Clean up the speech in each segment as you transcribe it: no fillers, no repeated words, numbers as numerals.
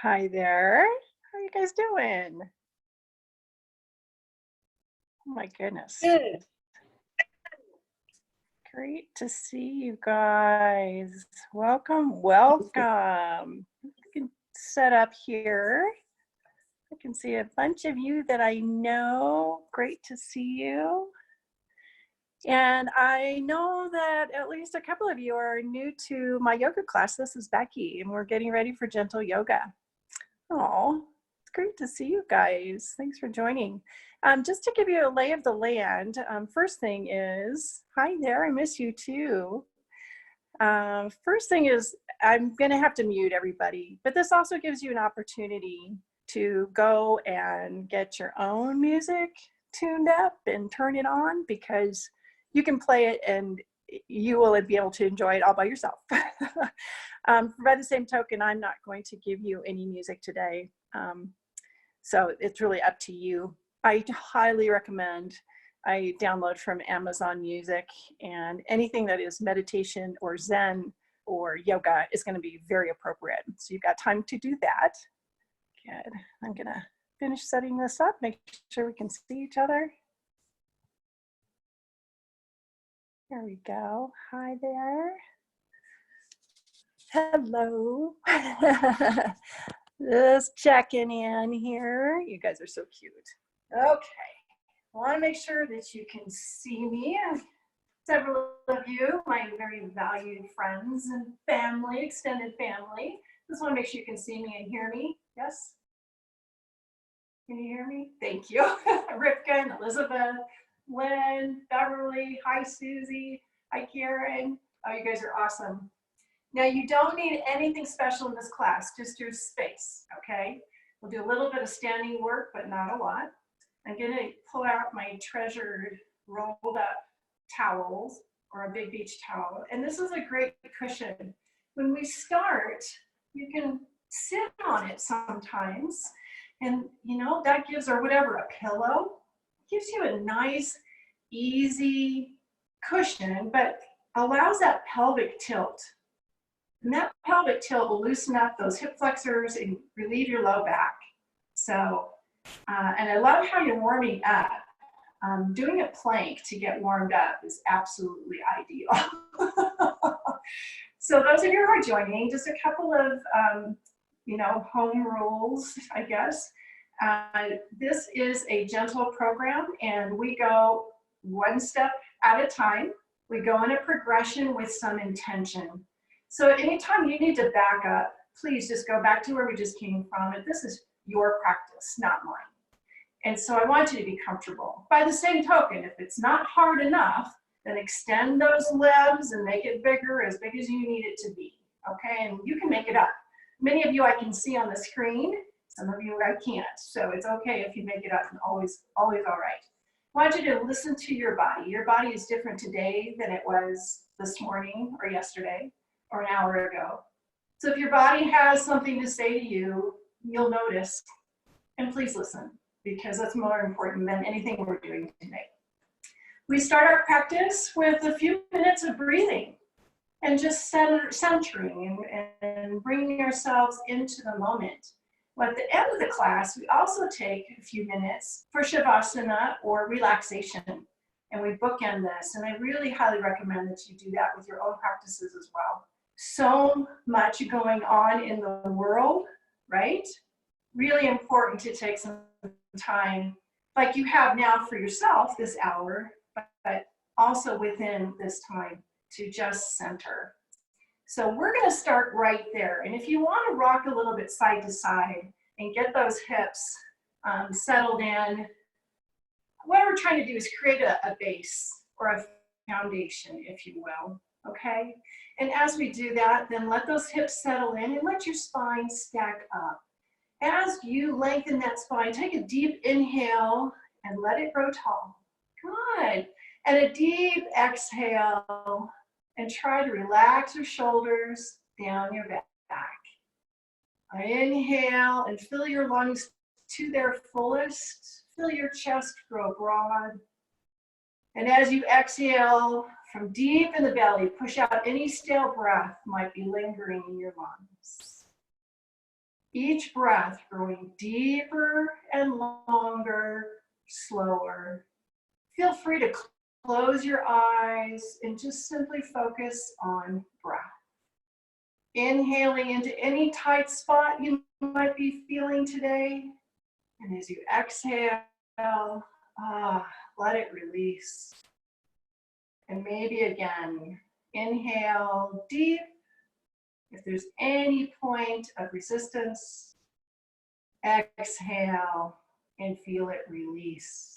Hi there. How are you guys doing? Oh my goodness. Good. Great to see you guys. Welcome, welcome. I can set up here. I can see a bunch of you that I know. Great to see you. And I know that at least a couple of you are new to my yoga class. This is Becky, and we're getting ready for gentle yoga. Oh, it's great to see you guys. Thanks for joining. Just to give you a lay of the land, first thing is, hi there, I miss you too. First thing is, I'm gonna have to mute everybody, but this also gives you an opportunity to go and get your own music tuned up and turn it on, because you can play it and you will be able to enjoy it all by yourself. By the same token, I'm not going to give you any music today. So it's really up to you. I highly recommend I download from Amazon Music, and anything that is meditation or Zen or yoga is going to be very appropriate. So you've got time to do that. Good. I'm going to finish setting this up, make sure we can see each other. There we go. Hi there. Hello. Just checking in here. You guys are so cute. Okay. I want to make sure that you can see me. Several of you, my very valued friends and family, extended family. Just want to make sure you can see me and hear me. Yes? Can you hear me? Thank you. Ripka and Elizabeth, Lynn, Beverly, hi Susie, hi Karen. Oh, you guys are awesome. Now you don't need anything special in this class, just your space, okay? We'll do a little bit of standing work, but not a lot. I'm gonna pull out my treasured rolled up towels or a big beach towel. And this is a great cushion. When we start, you can sit on it sometimes. And you know, that gives, or whatever, a pillow, gives you a nice, easy cushion, but allows that pelvic tilt. And that pelvic tilt will loosen up those hip flexors and relieve your low back. So, and I love how you're warming up. Doing a plank to get warmed up is absolutely ideal. So those of you who are joining, just a couple of, you know, home rules, I guess. This is a gentle program, and we go one step at a time. We go in a progression with some intention. So anytime you need to back up, please just go back to where we just came from. And this is your practice, not mine. And so I want you to be comfortable. By the same token, if it's not hard enough, then extend those legs and make it bigger, as big as you need it to be, okay? And you can make it up. Many of you I can see on the screen, some of you I can't. So it's okay if you make it up, and always all right. I want you to listen to your body. Your body is different today than it was this morning or yesterday or an hour ago. So if your body has something to say to you, you'll notice, and please listen, because that's more important than anything we're doing today. We start our practice with a few minutes of breathing and just centering and bringing ourselves into the moment. Well, at the end of the class, we also take a few minutes for Shavasana or relaxation, and we bookend this. And I really highly recommend that you do that with your own practices as well. So much going on in the world, right? Really important to take some time, like you have now for yourself this hour, but also within this time to just center. So we're going to start right there. And if you want to rock a little bit side to side and get those hips settled in, what we're trying to do is create a base or a foundation, if you will, okay? And as we do that, then let those hips settle in and let your spine stack up. As you lengthen that spine, take a deep inhale and let it grow tall. Good. And a deep exhale, and try to relax your shoulders down your back. Inhale and fill your lungs to their fullest. Feel your chest grow broad. And as you exhale from deep in the belly, push out any stale breath might be lingering in your lungs. Each breath growing deeper and longer, slower. Feel free to close your eyes and just simply focus on breath. Inhaling into any tight spot you might be feeling today. And as you exhale, let it release. And maybe again, inhale deep. If there's any point of resistance, exhale and feel it release.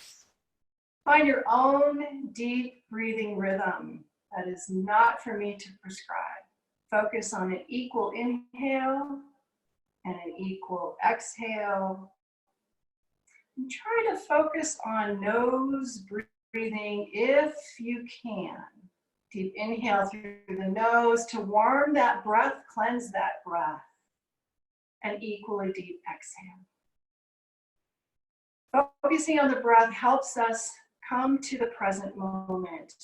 Find your own deep breathing rhythm. That is not for me to prescribe. Focus on an equal inhale and an equal exhale. And try to focus on nose breathing if you can. Deep inhale through the nose to warm that breath, cleanse that breath. And equally deep exhale. Focusing on the breath helps us come to the present moment.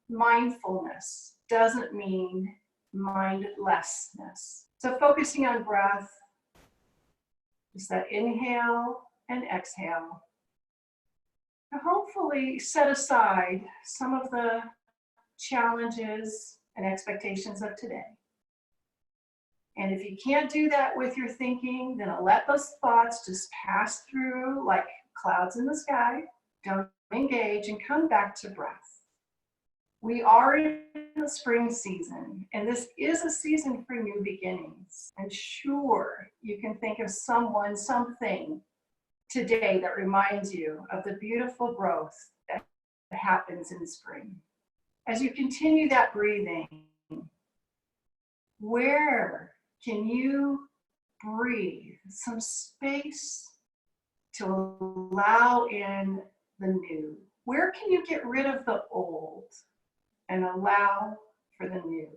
Mindfulness doesn't mean mindlessness. So focusing on breath, just that inhale and exhale. And hopefully set aside some of the challenges and expectations of today. And if you can't do that with your thinking, then let those thoughts just pass through like clouds in the sky. Don't engage and come back to breath. We are in the spring season, and this is a season for new beginnings. And sure, you can think of someone, something today that reminds you of the beautiful growth that happens in spring. As you continue that breathing, where can you breathe some space to allow in the new? Where can you get rid of the old and allow for the new?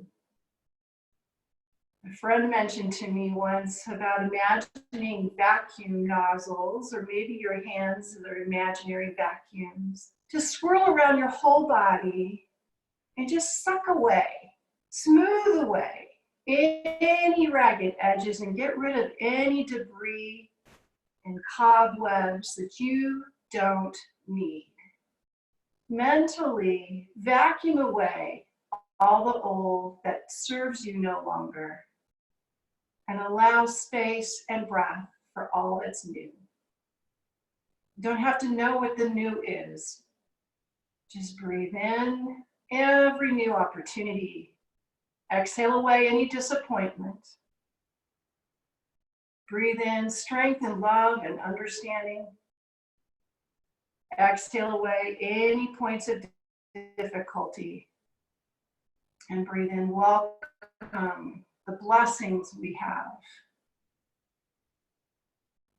A friend mentioned to me once about imagining vacuum nozzles, or maybe your hands are imaginary vacuums. Just swirl around your whole body and just suck away, smooth away any ragged edges and get rid of any debris and cobwebs that you don't need. Mentally vacuum away all the old that serves you no longer and allow space and breath for all that's new. You don't have to know what the new is. Just breathe in every new opportunity. Exhale away any disappointment. Breathe in strength and love and understanding. Exhale away any points of difficulty. And breathe in, welcome the blessings we have.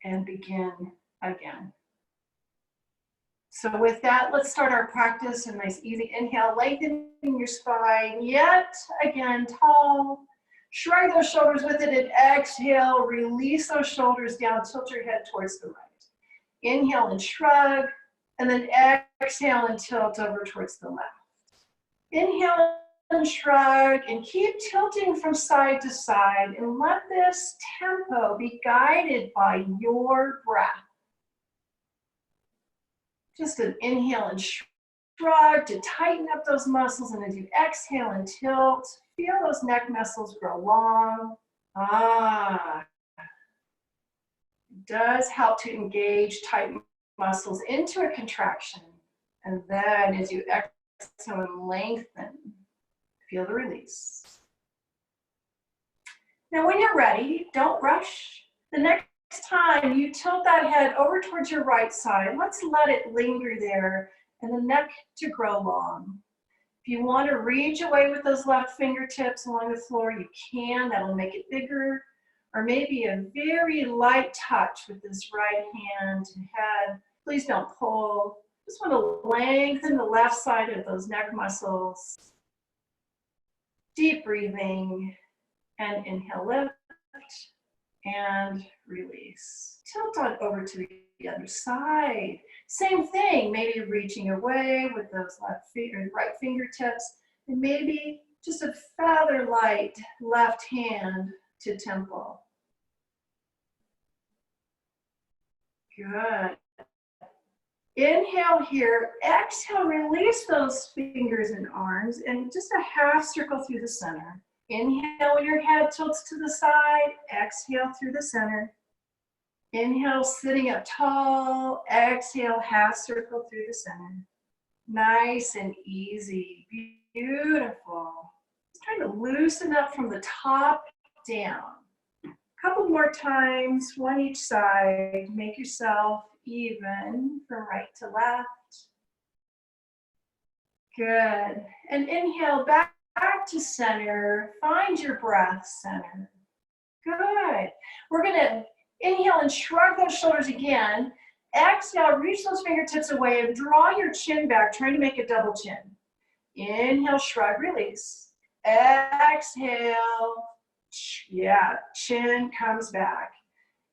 And begin again. So with that, let's start our practice. A nice easy inhale, lengthening your spine, yet again, tall. Shrug those shoulders with it and exhale, release those shoulders down, tilt your head towards the right. Inhale and shrug, and then exhale and tilt over towards the left. Inhale and shrug, and keep tilting from side to side, and let this tempo be guided by your breath. Just an inhale and shrug to tighten up those muscles, and as you exhale and tilt, feel those neck muscles grow long. It does help to engage tight muscles into a contraction. And then as you exhale and lengthen, feel the release. Now when you're ready, don't rush. The next time you tilt that head over towards your right side, let's let it linger there and the neck to grow long. If you want to reach away with those left fingertips along the floor, you can. That'll make it bigger. Or maybe a very light touch with this right hand and head. Please don't pull. Just want to lengthen the left side of those neck muscles. Deep breathing and inhale, lift and release. Tilt on over to the other side. Same thing, maybe reaching away with those right fingertips, and maybe just a feather light left hand to temple. Good. Inhale here. Exhale, release those fingers and arms and just a half circle through the center. Inhale when your head tilts to the side. Exhale through the center. Inhale, sitting up tall. Exhale, half circle through the center. Nice and easy. Beautiful. Just trying to loosen up from the top down. A couple more times, one each side. Make yourself even from right to left. Good. And inhale back to center. Find your breath center. Good. We're going to inhale and shrug those shoulders again. Exhale, reach those fingertips away and draw your chin back, trying to make a double chin. Inhale, shrug, release. Exhale. Yeah, chin comes back.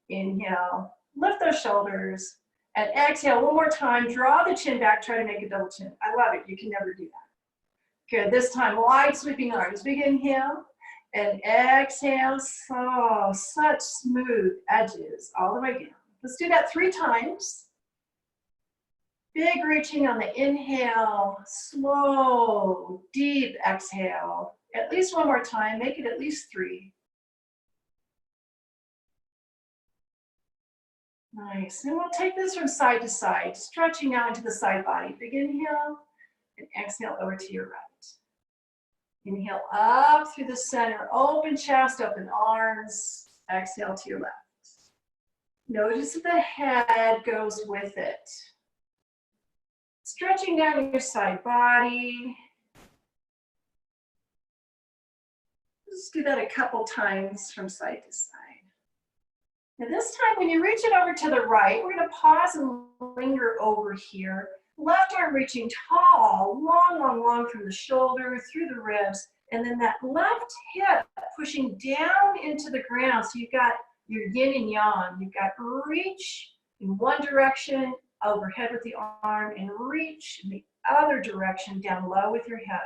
Inhale, lift those shoulders. And exhale, one more time, draw the chin back, try to make a double chin. I love it, you can never do that. Good, this time, wide sweeping arms. Big inhale, and exhale, so such smooth edges all the way down. Let's do that 3 times. Big reaching on the inhale, slow, deep exhale. At least one more time, make it at least 3. Nice, and we'll take this from side to side, stretching out into the side body. Big inhale, and exhale over to your right. Inhale up through the center, open chest, open arms. Exhale to your left. Notice that the head goes with it. Stretching down your side body. Just do that a couple times from side to side. And this time, when you reach it over to the right, we're going to pause and linger over here. Left arm reaching tall, long, long, long from the shoulder, through the ribs, and then that left hip pushing down into the ground. So you've got your yin and yang. You've got reach in one direction, overhead with the arm, and reach in the other direction, down low with your hip.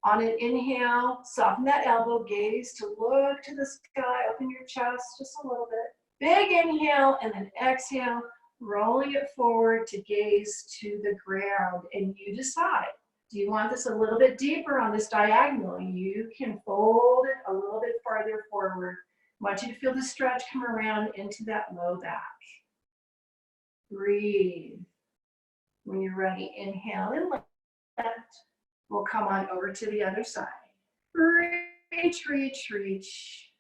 On an inhale, soften that elbow, gaze to look to the sky, open your chest just a little bit. Big inhale, and then exhale, rolling it forward to gaze to the ground. And you decide, do you want this a little bit deeper on this diagonal? You can fold it a little bit farther forward. I want you to feel the stretch come around into that low back. Breathe. When you're ready, inhale and lift. We'll come on over to the other side. Reach, reach, reach.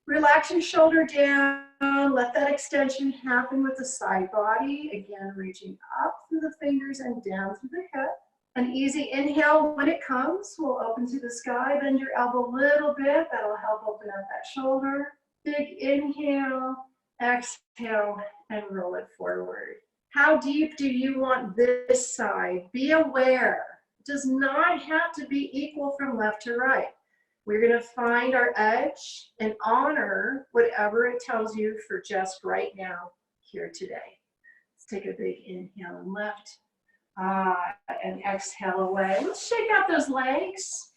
Relax your shoulder down. Let that extension happen with the side body. Again, reaching up through the fingers and down through the hip. An easy inhale when it comes. We'll open to the sky. Bend your elbow a little bit. That'll help open up that shoulder. Big inhale, exhale, and roll it forward. How deep do you want this side? Be aware. It does not have to be equal from left to right. We're going to find our edge and honor whatever it tells you for just right now, here today. Let's take a big inhale and lift. And exhale away. Let's shake out those legs.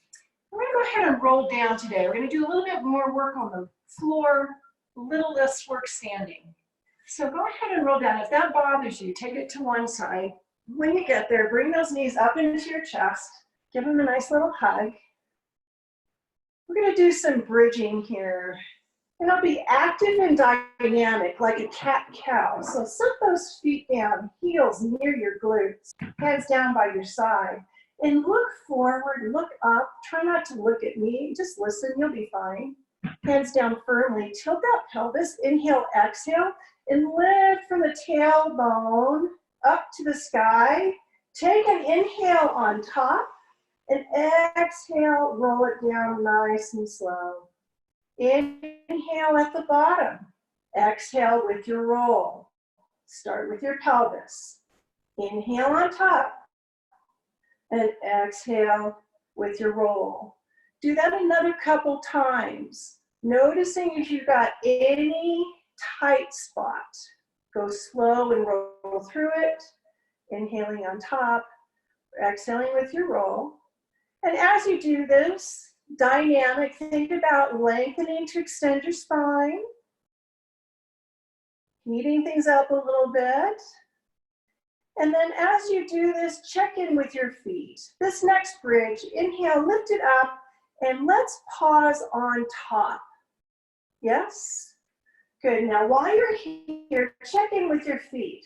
We're going to go ahead and roll down today. We're going to do a little bit more work on the floor, a little less work standing. So go ahead and roll down. If that bothers you, take it to one side. When you get there, bring those knees up into your chest. Give them a nice little hug. We're going to do some bridging here. And it'll be active and dynamic like a cat-cow. So set those feet down, heels near your glutes, hands down by your side. And look forward, look up. Try not to look at me. Just listen, you'll be fine. Hands down firmly. Tilt that pelvis. Inhale, exhale. And lift from the tailbone up to the sky. Take an inhale on top. And exhale, roll it down nice and slow. Inhale at the bottom. Exhale with your roll. Start with your pelvis. Inhale on top. And exhale with your roll. Do that another couple times. Noticing if you've got any tight spot. Go slow and roll through it. Inhaling on top. Exhaling with your roll. And as you do this, dynamic, think about lengthening to extend your spine. Heating things up a little bit. And then as you do this, check in with your feet. This next bridge, inhale, lift it up, and let's pause on top. Yes? Good. Now while you're here, check in with your feet.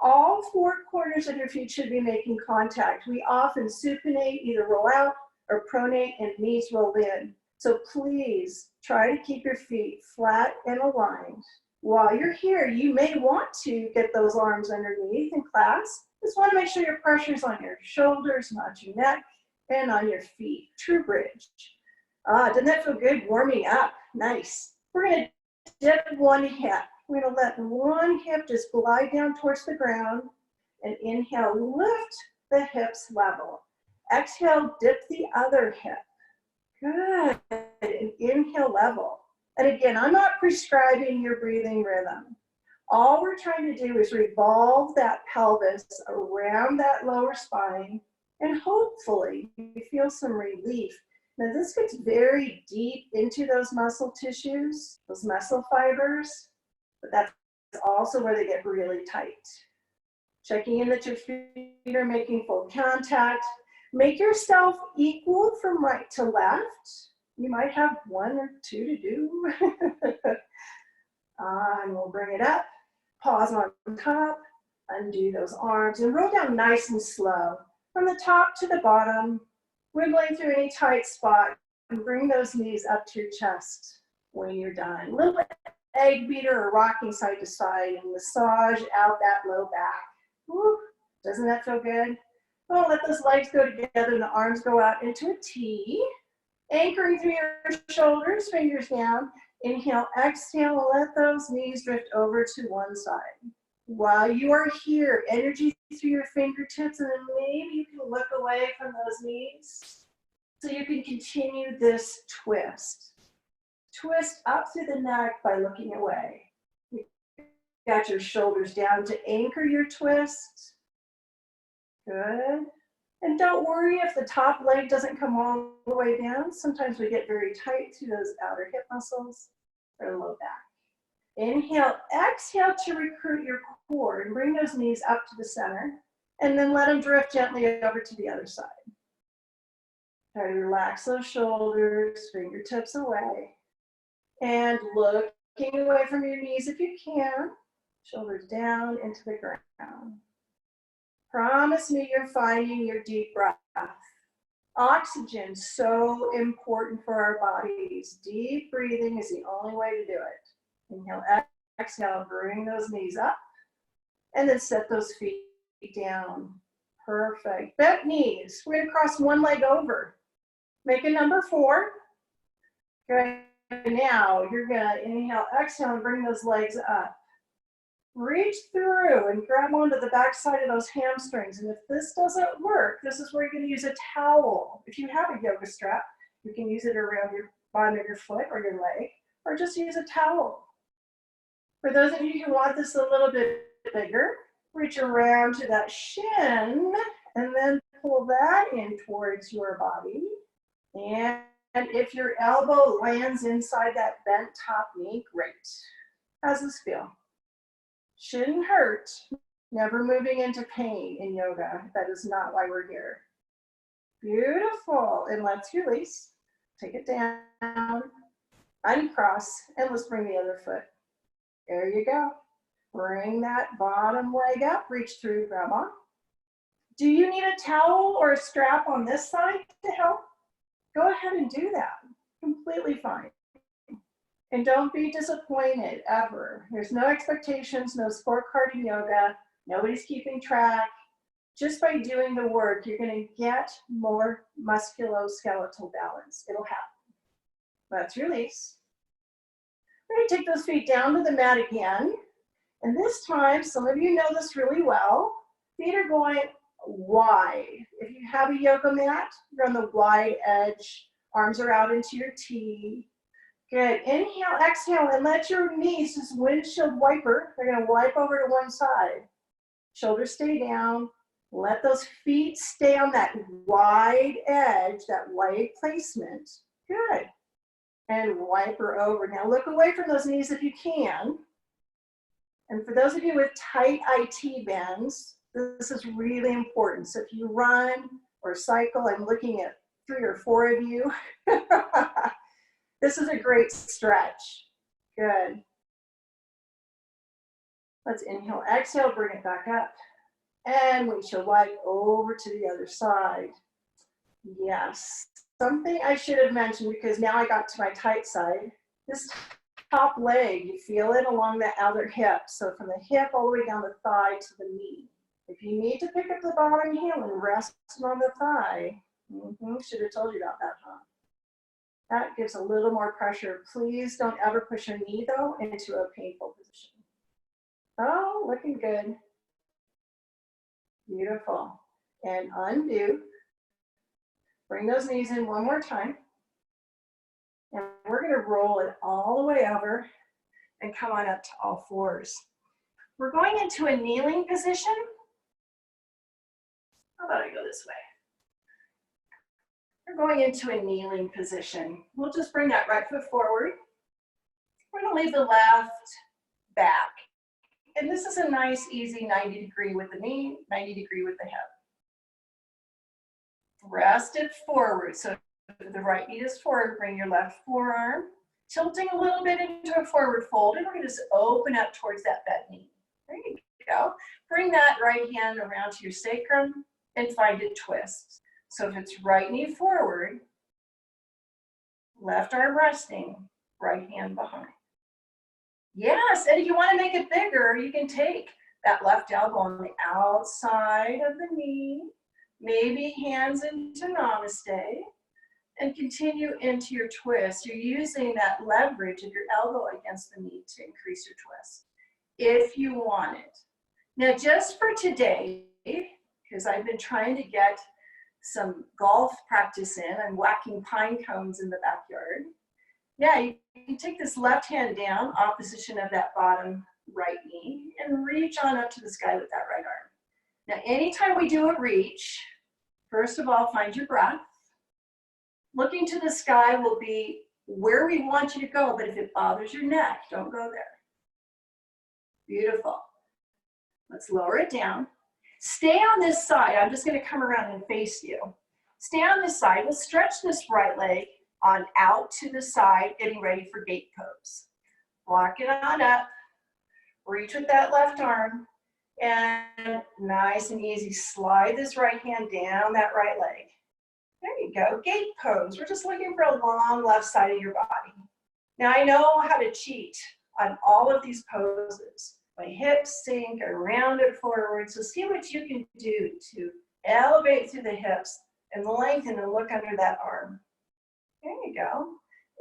All four corners of your feet should be making contact. We often supinate, either roll out or pronate, and knees roll in. So please try to keep your feet flat and aligned. While you're here, you may want to get those arms underneath and clasp. Just want to make sure your pressure's on your shoulders, not your neck, and on your feet. True bridge. Doesn't that feel good? Warming up. Nice. We're going to dip one hip. We're going to let one hip just glide down towards the ground. And inhale, lift the hips level. Exhale, dip the other hip. Good. And inhale, level. And again, I'm not prescribing your breathing rhythm. All we're trying to do is revolve that pelvis around that lower spine, and hopefully you feel some relief. Now this gets very deep into those muscle tissues, those muscle fibers, but that's also where they get really tight. Checking in that your feet are making full contact. Make yourself equal from right to left. You might have one or two to do. And we'll bring it up. Pause on top. Undo those arms and roll down nice and slow. From the top to the bottom, wiggling through any tight spot, and bring those knees up to your chest when you're done. A little egg beater or rocking side to side and massage out that low back. Woo. Doesn't that feel good? Well, let those legs go together and the arms go out into a T. Anchoring through your shoulders, fingers down. Inhale, exhale, let those knees drift over to one side. While you are here, energy through your fingertips, and then maybe you can look away from those knees so you can continue this twist. Twist up through the neck by looking away. You got your shoulders down to anchor your twist. Good. And don't worry if the top leg doesn't come all the way down. Sometimes we get very tight to those outer hip muscles or low back. Inhale, exhale to recruit your core and bring those knees up to the center. And then let them drift gently over to the other side. Try to relax those shoulders, fingertips away. And looking away from your knees if you can. Shoulders down into the ground. Promise me you're finding your deep breath. Oxygen, so important for our bodies. Deep breathing is the only way to do it. Inhale, exhale, bring those knees up. And then set those feet down. Perfect. Bent knees. We're going to cross one leg over. Make a number 4. Good. Now you're going to inhale, exhale, and bring those legs up. Reach through and grab onto the back side of those hamstrings. And if this doesn't work, this is where you're going to use a towel. If you have a yoga strap, you can use it around your bottom of your foot or your leg, or just use a towel. For those of you who want this a little bit bigger, reach around to that shin and then pull that in towards your body. And if your elbow lands inside that bent top knee, great. How's this feel? Shouldn't hurt. Never moving into pain in yoga. That is not why we're here. Beautiful. And let's release. Take it down. Uncross. And let's bring the other foot. There you go. Bring that bottom leg up. Reach through, grab on. Do you need a towel or a strap on this side to help? Go ahead and do that. Completely fine. And don't be disappointed ever. There's no expectations, no scorecard in yoga. Nobody's keeping track. Just by doing the work, you're going to get more musculoskeletal balance. It'll happen. Let's release. We're going to take those feet down to the mat again. And this time, some of you know this really well. Feet are going wide. If you have a yoga mat, you're on the wide edge. Arms are out into your T. Good. Inhale, exhale, and let your knees just windshield wiper. They're going to wipe over to one side. Shoulders stay down. Let those feet stay on that wide edge, that wide placement. Good. And wiper over. Now look away from those knees if you can. And for those of you with tight IT bands, this is really important. So if you run or cycle, I'm looking at 3 or 4 of you. This is a great stretch. Good. Let's inhale, exhale, bring it back up. And we shall wipe over to the other side. Yes. Something I should have mentioned, because now I got to my tight side. This top leg, you feel it along the outer hip. So from the hip all the way down the thigh to the knee. If you need to pick up the bottom heel and rest on the thigh, should have told you about that, huh? That gives a little more pressure. Please don't ever push your knee, though, into a painful position. Oh, looking good. Beautiful. And undo. Bring those knees in one more time. And we're going to roll it all the way over and come on up to all fours. We're going into a kneeling position. How about I go this way? We're going into a kneeling position. We'll just bring that right foot forward. We're going to leave the left back. And this is a nice, easy 90 degree with the knee, 90 degree with the hip. Rest it forward. So if the right knee is forward, bring your left forearm, tilting a little bit into a forward fold, and we're going to just open up towards that bent knee. There you go. Bring that right hand around to your sacrum and find a twist. So if it's right knee forward, left arm resting, right hand behind. Yes, and if you want to make it bigger, you can take that left elbow on the outside of the knee, maybe hands into namaste, and continue into your twist. You're using that leverage of your elbow against the knee to increase your twist, if you want it. Now, just for today, because I've been trying to get some golf practice in, I'm whacking pine cones in the backyard. Yeah, you can take this left hand down, opposition of that bottom right knee, and reach on up to the sky with that right arm. Now, anytime we do a reach, first of all, find your breath. Looking to the sky will be where we want you to go, but if it bothers your neck, don't go there. Beautiful. Let's lower it down. Stay on this side. I'm just going to come around and face you. Stay on this side. We'll stretch this right leg on out to the side, getting ready for gate pose. Walk it on up. Reach with that left arm. And nice and easy, slide this right hand down that right leg. There you go, gate pose. We're just looking for a long left side of your body. Now I know how to cheat on all of these poses. My hips sink, I round it forward. So see what you can do to elevate through the hips and lengthen and look under that arm. There you go.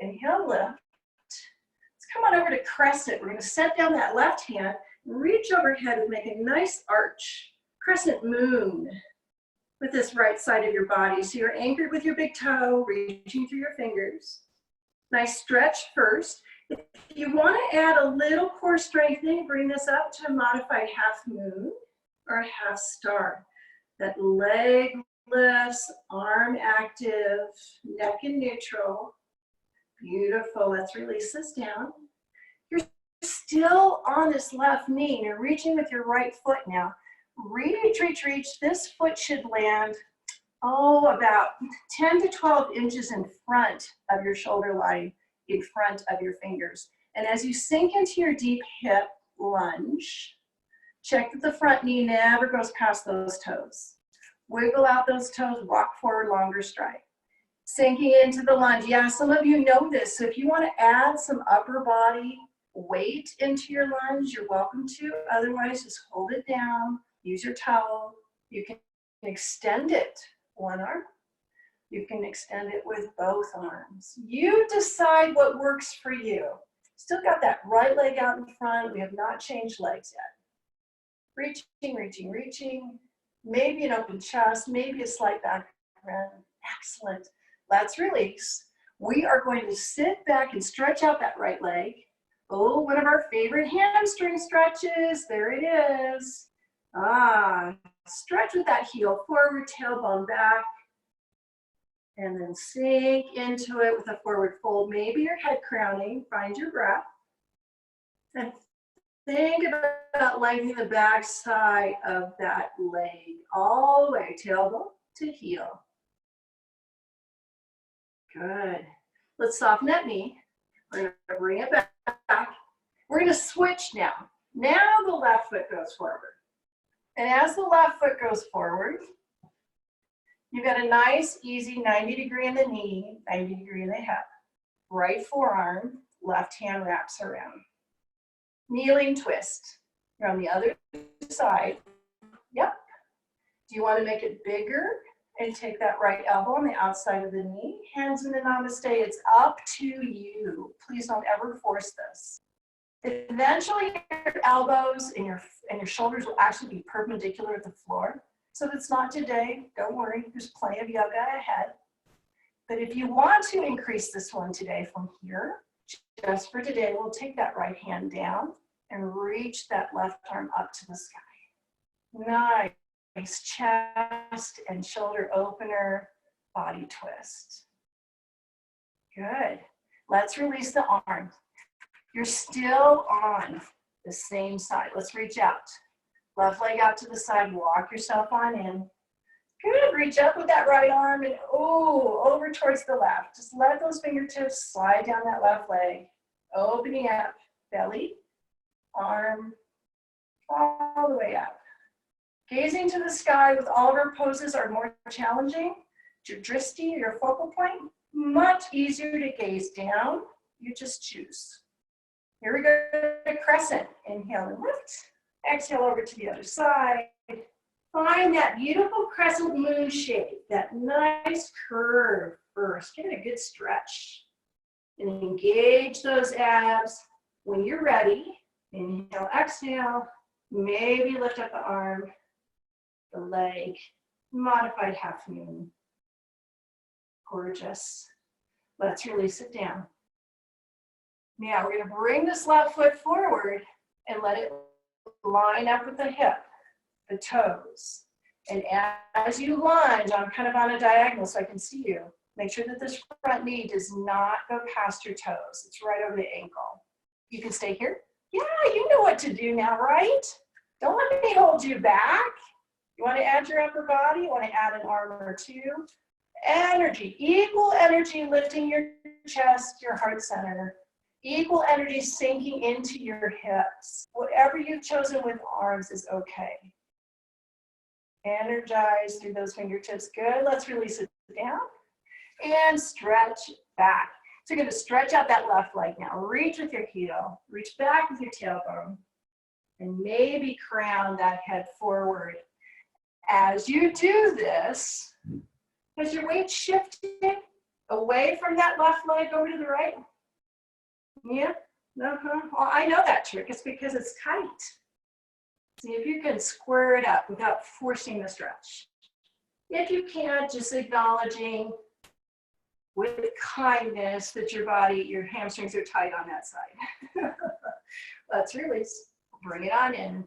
Inhale, lift. Let's come on over to crescent. We're going to set down that left hand, reach overhead and make a nice arch, crescent moon with this right side of your body. So you're anchored with your big toe, reaching through your fingers. Nice stretch first. If you want to add a little core strengthening, bring this up to a modified half moon or a half star. That leg lifts, arm active, neck in neutral. Beautiful. Let's release this down. You're still on this left knee. You're reaching with your right foot now. Reach, reach, reach. This foot should land, about 10 to 12 inches in front of your shoulder line, in front of your fingers. And as you sink into your deep hip lunge, check that the front knee never goes past those toes. Wiggle out those toes, walk forward, longer stride. Sinking into the lunge. Yeah, some of you know this. So if you want to add some upper body weight into your lunge, you're welcome to. Otherwise, just hold it down. Use your towel. You can extend it one arm. You can extend it with both arms. You decide what works for you. Still got that right leg out in front. We have not changed legs yet. Reaching, reaching, reaching. Maybe an open chest, maybe a slight back bend. Excellent. Let's release. We are going to sit back and stretch out that right leg. Oh, one of our favorite hamstring stretches. There it is. Stretch with that heel forward, tailbone back. And then sink into it with a forward fold. Maybe your head crowning. Find your breath. And Think about lightening the back side of that leg all the way, tailbone to heel. Good. Let's soften that knee. We're going to bring it back. We're going to switch now. Now the left foot goes forward. And as the left foot goes forward, you've got a nice, easy 90 degree in the knee, 90 degree in the hip. Right forearm, left hand wraps around. Kneeling twist. You're on the other side. Yep. Do you want to make it bigger and take that right elbow on the outside of the knee? Hands in the namaste. It's up to you. Please don't ever force this. Eventually, your elbows and your shoulders will actually be perpendicular to the floor. So if it's not today, don't worry. There's plenty of yoga ahead. But if you want to increase this one today from here, just for today, we'll take that right hand down and reach that left arm up to the sky. Nice chest and shoulder opener, body twist. Good. Let's release the arms. You're still on the same side. Let's reach out. Left leg out to the side, walk yourself on in. Good, reach up with that right arm and over towards the left. Just let those fingertips slide down that left leg. Opening up, belly, arm, all the way up. Gazing to the sky with all of our poses are more challenging. Your drishti, your focal point, much easier to gaze down. You just choose. Here we go, crescent. Inhale and lift. Exhale over to the other side. Find that beautiful crescent moon shape, that nice curve first. Get a good stretch. And engage those abs. When you're ready, inhale, exhale. Maybe lift up the arm, the leg, modified half moon. Gorgeous. Let's release it down. Now we're going to bring this left foot forward and let it line up with the hip, the toes. And as you lunge, I'm kind of on a diagonal so I can see you. Make sure that this front knee does not go past your toes. It's right over the ankle. You can stay here. Yeah, you know what to do now, right? Don't let me hold you back. You want to add your upper body? You want to add an arm or two? Energy, equal energy lifting your chest, your heart center. Equal energy sinking into your hips. Whatever you've chosen with arms is okay. Energize through those fingertips. Good. Let's release it down. And stretch back. So you're going to stretch out that left leg now. Reach with your heel. Reach back with your tailbone. And maybe crown that head forward. As you do this, has your weight shifted away from that left leg over to the right? Yeah, well, I know that trick. It's because it's tight. See if you can square it up without forcing the stretch. If you can't, just acknowledging with kindness that your body, your hamstrings are tight on that side. Let's release. Bring it on in.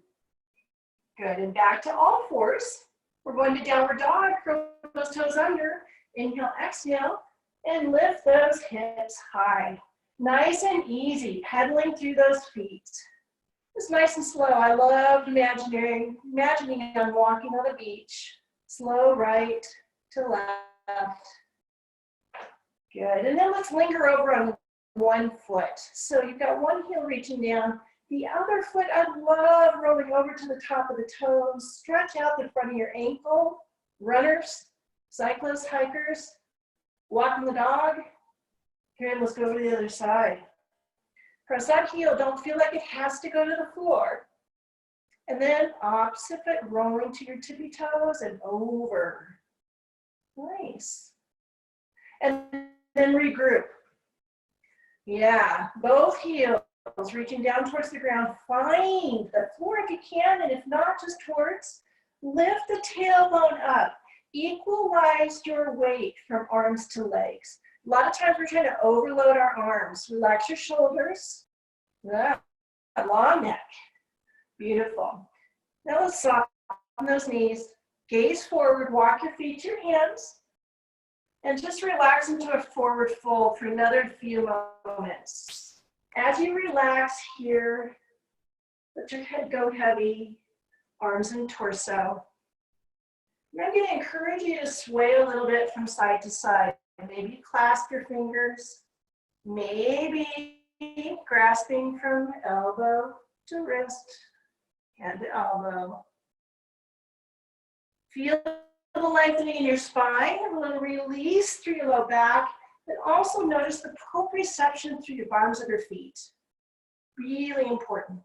Good, and back to all fours. We're going to downward dog, curl those toes under. Inhale, exhale, and lift those hips high. Nice and easy, pedaling through those feet. Just nice and slow. I love imagining I'm walking on the beach. Slow right to left. Good, and then let's linger over on one foot. So you've got one heel reaching down. The other foot, I love rolling over to the top of the toes. Stretch out the front of your ankle. Runners, cyclists, hikers, walking the dog. Here, let's go over to the other side. Press that heel. Don't feel like it has to go to the floor. And then opposite foot, rolling to your tippy toes and over. Nice. And then regroup. Yeah, both heels reaching down towards the ground. Find the floor if you can, and if not, just towards. Lift the tailbone up. Equalize your weight from arms to legs. A lot of times we're trying to overload our arms. Relax your shoulders. Yeah. Long neck. Beautiful. Now let's soften those knees. Gaze forward. Walk your feet to your hands. And just relax into a forward fold for another few moments. As you relax here, Let your head go heavy, arms and torso. I'm going to encourage you to sway a little bit from side to side. Maybe clasp your fingers, maybe grasping from elbow to wrist, hand to elbow. Feel the lengthening in your spine, a little release through your low back, and also notice the proprioception through your bottoms of your feet. Really important.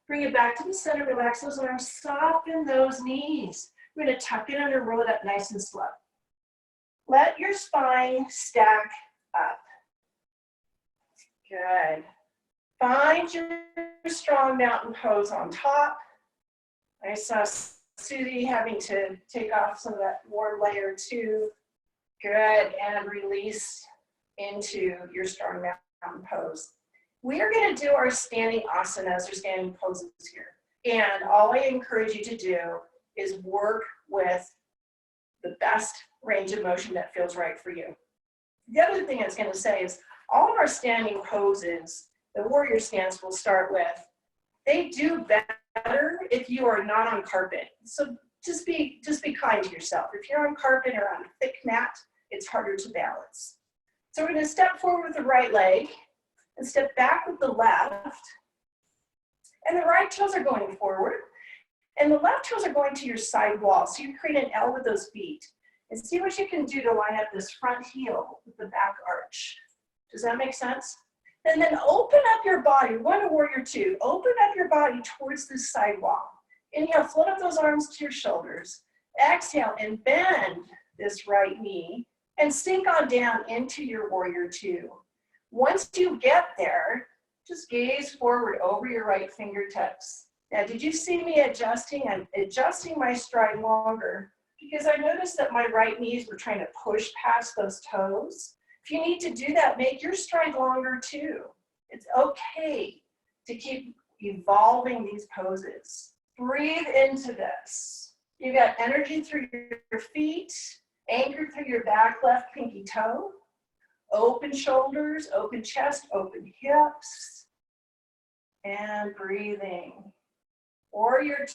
Bring it back to the center, relax those arms, soften those knees. We're going to tuck it under, roll it up nice and slow. Let your spine stack up. Good. Find your strong mountain pose on top. I saw Sudhi having to take off some of that warm layer too. Good, and release into your strong mountain pose. We are going to do our standing asanas or standing poses here. And all I encourage you to do is work with the best range of motion that feels right for you. The other thing I was going to say is all of our standing poses, the warrior stance we'll start with, they do better if you are not on carpet. So just be kind to yourself. If you're on carpet or on a thick mat, it's harder to balance. So we're going to step forward with the right leg and step back with the left. And the right toes are going forward. And the left toes are going to your side wall. So you create an L with those feet. And see what you can do to line up this front heel with the back arch. Does that make sense? And then open up your body. We're going to warrior two. Open up your body towards this side wall. Inhale, float up those arms to your shoulders. Exhale and bend this right knee and sink on down into your warrior two. Once you get there, just gaze forward over your right fingertips. Now, did you see me adjusting? I'm adjusting my stride longer because I noticed that my right knees were trying to push past those toes. If you need to do that, make your stride longer too. It's okay to keep evolving these poses. Breathe into this. You got energy through your feet, anchored through your back left pinky toe. Open shoulders, open chest, open hips. And breathing. Warrior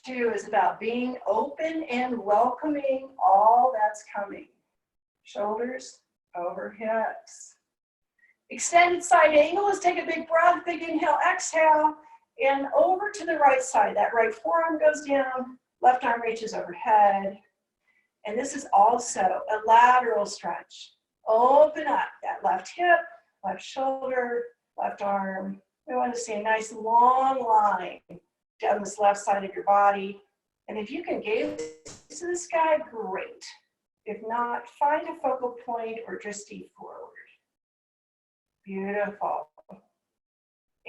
two is about being open and welcoming all that's coming. Shoulders over hips. Extended side angle. Let's take a big breath, big inhale, exhale, and over to the right side. That right forearm goes down, left arm reaches overhead. And this is also a lateral stretch. Open up that left hip, left shoulder, left arm. We want to see a nice long line down this left side of your body. And if you can gaze to the sky, great. If not, find a focal point or just steep forward. Beautiful.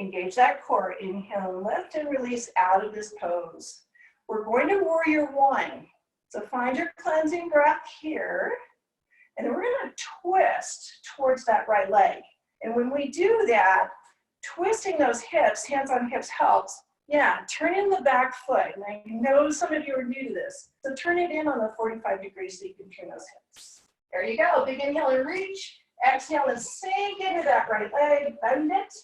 Engage that core. Inhale, lift and release out of this pose. We're going to warrior one. So find your cleansing breath here. And then we're going to twist towards that right leg. And when we do that, twisting those hips, hands on hips helps. Yeah, turn in the back foot. And I know some of you are new to this. So turn it in on the 45 degrees so you can turn those hips. There you go. Big inhale and reach. Exhale and sink into that right leg. Bend it.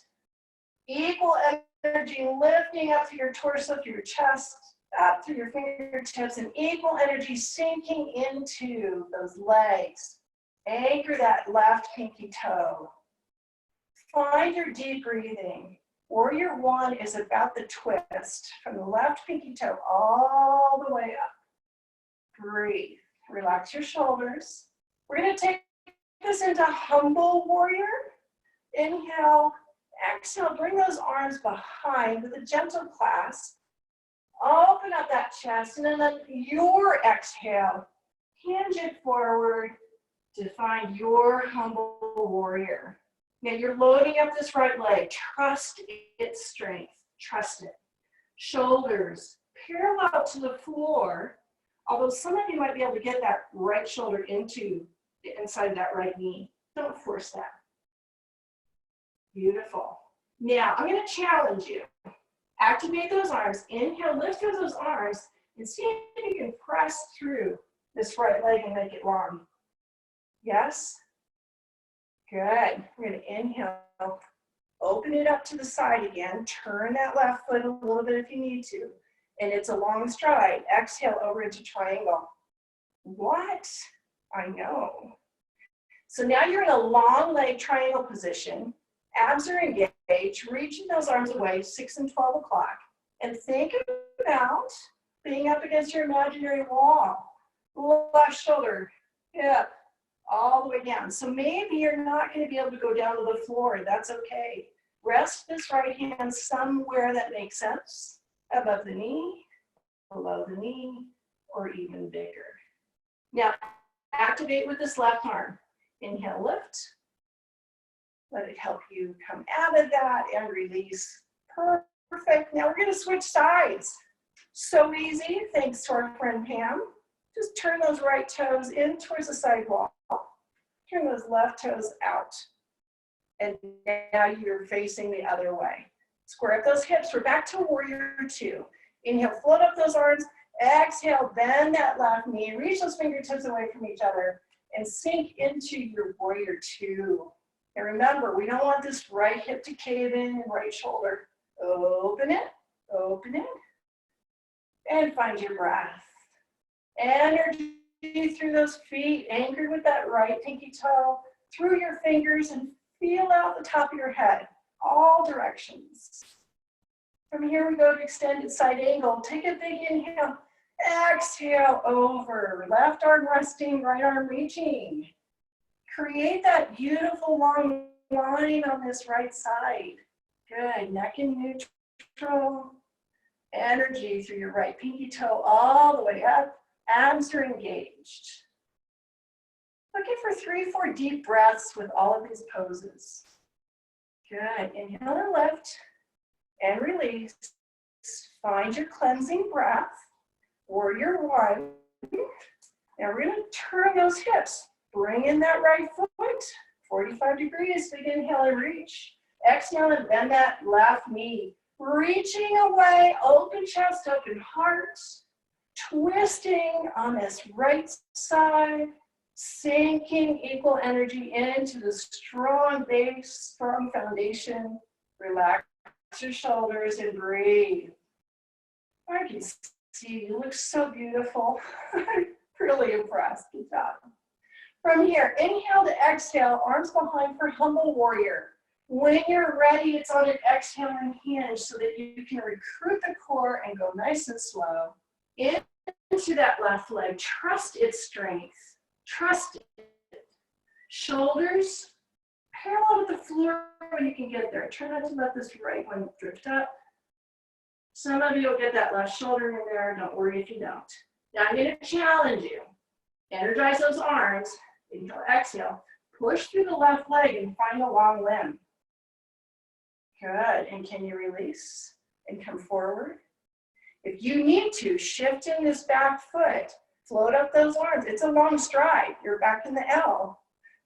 Equal energy lifting up through your torso, through your chest, up through your fingertips, and equal energy sinking into those legs. Anchor that left pinky toe. Find your deep breathing. Warrior one is about the twist from the left pinky toe all the way up. Breathe. Relax your shoulders. We're going to take this into humble warrior. Inhale, exhale, bring those arms behind with a gentle clasp. Open up that chest, and then your exhale, hinge it forward to find your humble warrior. Now you're loading up this right leg. Trust its strength. Trust it. Shoulders parallel to the floor, although some of you might be able to get that right shoulder into the inside of that right knee. Don't force that. Beautiful. Now I'm going to challenge you. Activate those arms. Inhale, lift those arms, and see if you can press through this right leg and make it long. Yes? Good. We're going to inhale, Open it up to the side again. Turn that left foot a little bit if you need to. And it's a long stride. Exhale over into triangle. What? I know. So now you're in a long leg triangle position. Abs are engaged. Reaching those arms away, 6 and 12 o'clock. And think about being up against your imaginary wall. Left shoulder, hip, all the way down. So maybe you're not going to be able to go down to the floor. That's okay. Rest this right hand somewhere that makes sense. Above the knee, below the knee, or even bigger. Now, activate with this left arm. Inhale, lift. Let it help you come out of that and release. Perfect. Now we're going to switch sides. So easy, thanks to our friend Pam. Just turn those right toes in towards the sidewall. Turn those left toes out. And now you're facing the other way. Square up those hips. We're back to warrior two. Inhale, float up those arms. Exhale, bend that left knee. Reach those fingertips away from each other and sink into your warrior two. And remember, we don't want this right hip to cave in and right shoulder. Open it, and find your breath. Energy through those feet, anchored with that right pinky toe, through your fingers, and feel out the top of your head, all directions. From here we go to extended side angle. Take a big inhale, exhale over, left arm resting, right arm reaching. Create that beautiful long line on this right side. Good, neck in neutral. Energy through your right pinky toe all the way up. Abs are engaged. Looking for 3-4 deep breaths with all of these poses. Good, inhale and lift and release. Find your cleansing breath, warrior one. Now we're gonna turn those hips. Bring in that right foot, 45 degrees, big inhale and reach. Exhale and bend that left knee. Reaching away, open chest, open heart. Twisting on this right side. Sinking equal energy into the strong base, strong foundation. Relax your shoulders and breathe. I can see you look so beautiful. I'm really impressed. Good job. From here, inhale to exhale, arms behind for humble warrior. When you're ready, it's on an exhale and hinge so that you can recruit the core and go nice and slow into that left leg. Trust its strength. Trust it. Shoulders parallel with the floor when you can get there. Try not to let this right one drift up. Some of you will get that left shoulder in there. Don't worry if you don't. Now I'm going to challenge you. Energize those arms. Inhale, exhale. Push through the left leg and find a long limb. Good. And can you release and come forward? If you need to, shift in this back foot. Float up those arms. It's a long stride. You're back in the L.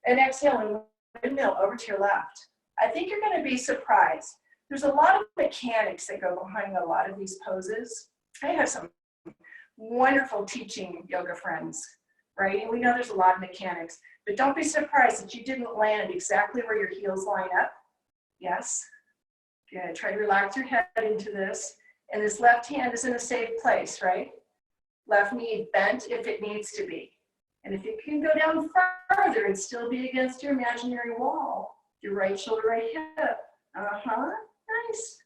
And exhale and windmill over to your left. I think you're going to be surprised. There's a lot of mechanics that go behind a lot of these poses. I have some wonderful teaching yoga friends, right? And we know there's a lot of mechanics, but don't be surprised that you didn't land exactly where your heels line up. Yes. Good. Try to relax your head into this. And this left hand is in a safe place, right? Left knee bent if it needs to be. And if you can go down further and still be against your imaginary wall, your right shoulder, right hip. Nice.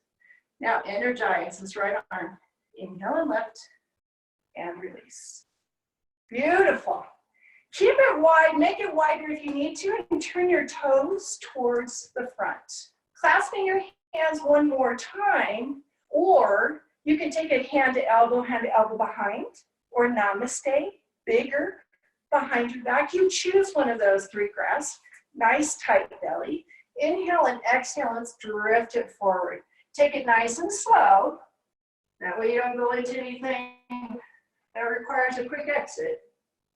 Now energize this right arm. Inhale and lift and release. Beautiful. Keep it wide, make it wider if you need to, and turn your toes towards the front. Clasping your hands one more time, or you can take a hand to elbow behind, or namaste, bigger, behind your back. You choose one of those three grasps. Nice tight belly. Inhale and exhale, let's drift it forward. Take it nice and slow. That way you don't go into anything that requires a quick exit.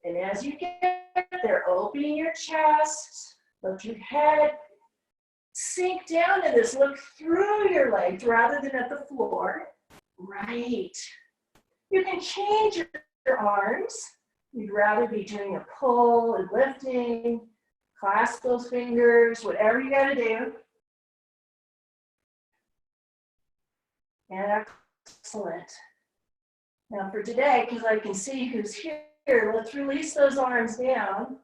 And as you get there, opening your chest, lift your head, sink down to this, look through your legs rather than at the floor. Right. You can change your arms. You'd rather be doing a pull and lifting, clasp those fingers, whatever you gotta do. And excellent. Now for today, because I can see who's here, let's release those arms down.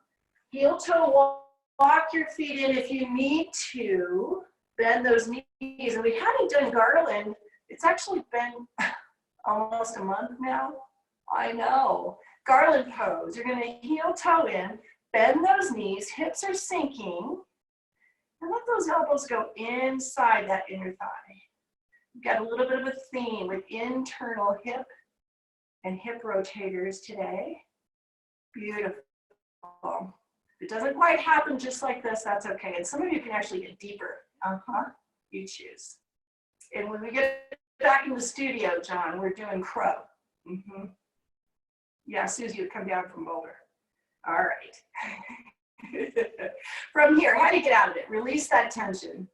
Heel toe walk your feet in if you need to. Bend those knees. And we haven't done garland. It's actually been almost a month now. I know. Garland pose. You're going to heel toe in, bend those knees, hips are sinking, and let those elbows go inside that inner thigh. We've got a little bit of a theme with internal hip and hip rotators today. Beautiful. If it doesn't quite happen just like this, that's okay. And some of you can actually get deeper. You choose. And when we get back in the studio, John, we're doing crow. Yeah, Susie would come down from Boulder. All right. From here, how do you get out of it? Release that tension.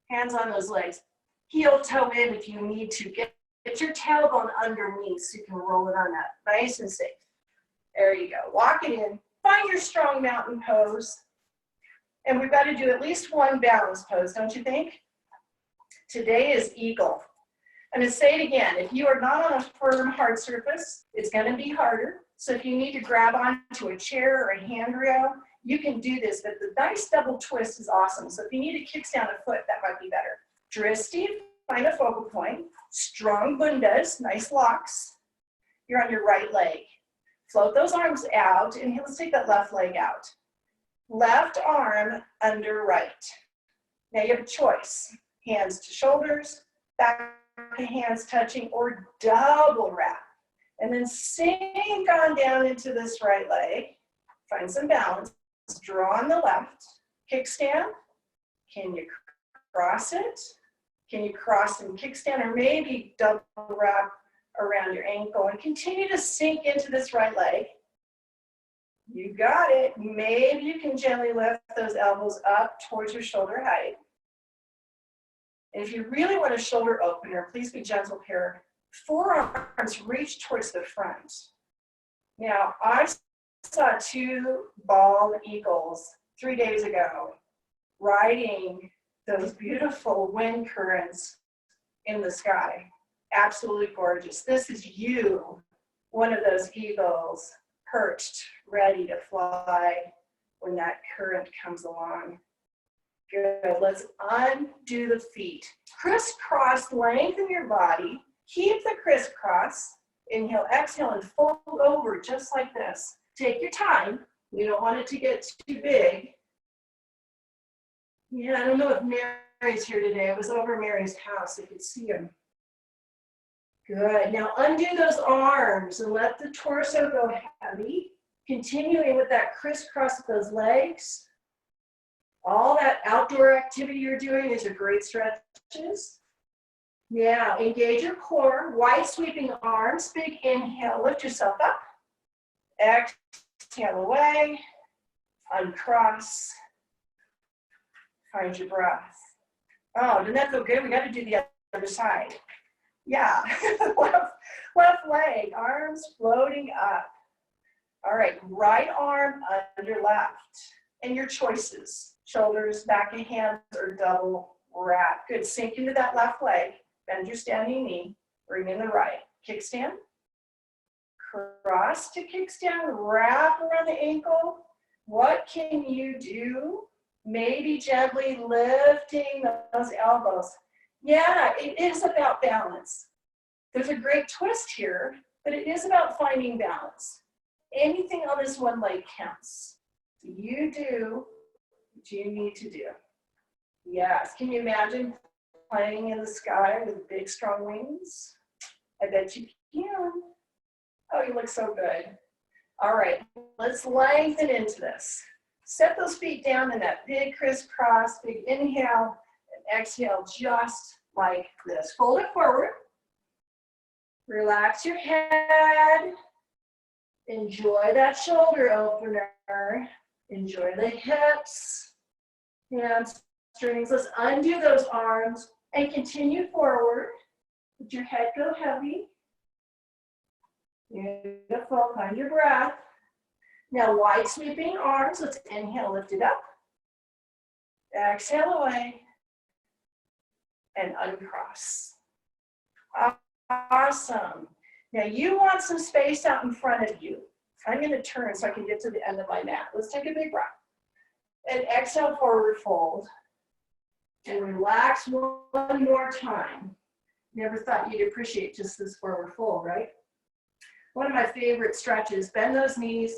Hands on those legs. Heel toe in if you need to. Get your tailbone underneath so you can roll it on up. Nice and safe. There you go. Walk it in. Find your strong mountain pose. And we've got to do at least one balance pose, don't you think? Today is eagle. I'm going to say it again. If you are not on a firm, hard surface, it's going to be harder. So if you need to grab onto a chair or a handrail, you can do this. But the nice double twist is awesome. So if you need to kickstand a foot, that might be better. Dristi, find a focal point. Strong bundas, nice locks. You're on your right leg. Float those arms out, and let's take that left leg out. Left arm under right. Now you have a choice. Hands to shoulders, back hands touching, or double wrap. And then sink on down into this right leg. Find some balance. Draw on the left. Kickstand. Can you cross it? Can you cross and kickstand, or maybe double wrap around your ankle and continue to sink into this right leg? You got it. Maybe you can gently lift those elbows up towards your shoulder height. And if you really want a shoulder opener, please be gentle here. Forearms reach towards the front. Now, I saw two bald eagles 3 days ago riding those beautiful wind currents in the sky. Absolutely gorgeous. This is you, one of those eagles, perched, ready to fly when that current comes along. Good. Let's undo the feet. Crisscross, lengthen your body. Keep the crisscross. Inhale, exhale, and fold over just like this. Take your time. You don't want it to get too big. Yeah, I don't know if Mary's here today. I was over at Mary's house. I could see him. Good. Now undo those arms and let the torso go heavy. Continuing with that crisscross of those legs. All that outdoor activity you're doing, these are great stretches. Now engage your core. Wide sweeping arms. Big inhale. Lift yourself up. Exhale away. Uncross. Find your breath. Oh, didn't that feel good? We got to do the other side. Yeah, left leg, arms floating up. All right, right arm under left. And your choices, shoulders, back of hands, or double wrap. Good, sink into that left leg, bend your standing knee, bring in the right. Kickstand, cross to kickstand, wrap around the ankle. What can you do? Maybe gently lifting those elbows. Yeah, it is about balance. There's a great twist here, but it is about finding balance. Anything on this one leg counts. You do what you need to do. Yes, can you imagine flying in the sky with big, strong wings? I bet you can. Oh, you look so good. All right, let's lengthen into this. Set those feet down in that big crisscross, big inhale, and exhale just like this. Fold it forward. Relax your head. Enjoy that shoulder opener. Enjoy the hips, hamstrings. Let's undo those arms and continue forward. Let your head go heavy. Beautiful. Find your breath. Now wide sweeping arms. Let's inhale, lift it up. Exhale away. And uncross. Awesome. Now you want some space out in front of you. I'm going to turn so I can get to the end of my mat. Let's take a big breath. And exhale, forward fold. And relax one more time. Never thought you'd appreciate just this forward fold, right? One of my favorite stretches, bend those knees